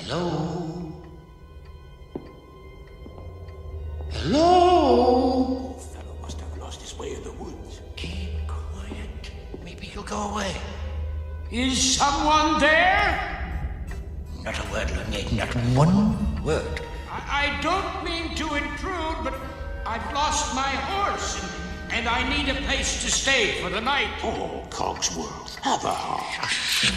Hello? Hello? The fellow must have lost his way in the woods. Keep quiet. Maybe he'll go away. Is someone there? Not a word, Lunate, not one word. I don't mean to intrude, but I've lost my horse, and I need a place to stay for the night. Oh, Cogsworth, have a heart.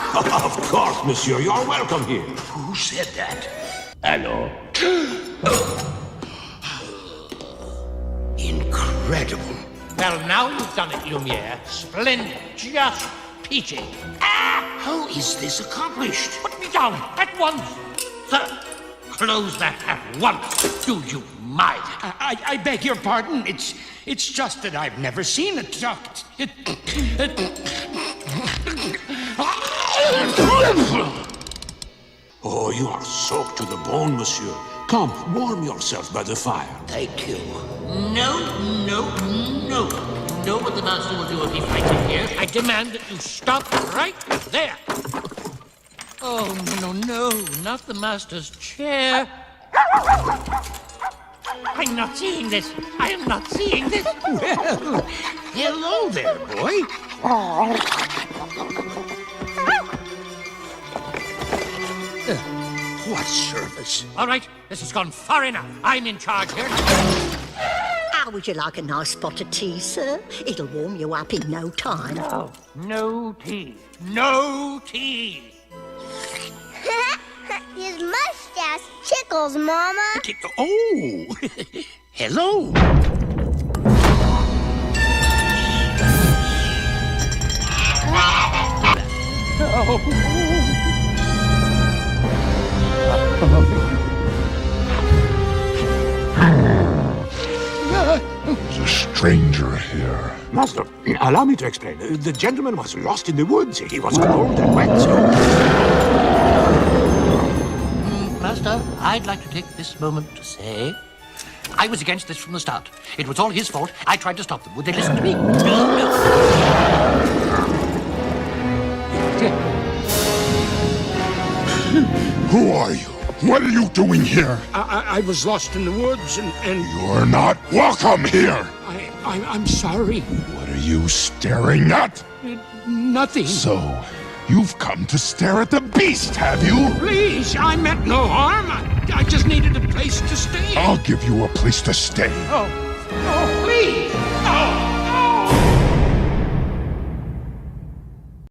Of course, monsieur, you're welcome here. Who said that? Hello. Incredible. Well, now you've done it, Lumiere. Splendid. Just peachy. How is this accomplished? Put me down at once. Sir, close that at once. Do you mind? I beg your pardon. It's just that I've never seen a duck. Oh, you are soaked to the bone, monsieur. Come, warm yourself by the fire. Thank you. No. You know what the master will do if he finds you here. I demand that you stop right there. Oh, no, not the master's chair. I'm not seeing this. I am not seeing this. Well, hello there, boy. What service? All right, this has gone far enough. I'm in charge here. How would you like a nice spot of tea, sir? It'll warm you up in no time. No tea. No tea. His mustache tickles, Mama. Oh, hello. There's a stranger here. Master, allow me to explain. The gentleman was lost in the woods. He was cold and wet, so... Master, I'd like to take this moment to say I was against this from the start. It was all his fault. I tried to stop them. Would they listen to me? Who are you? What are you doing here? I was lost in the woods, and You're not welcome here. I'm sorry. What are you staring at? Nothing. So, you've come to stare at the beast, have you? Please, I meant no harm. I just needed a place to stay. I'll give you a place to stay. Oh, please.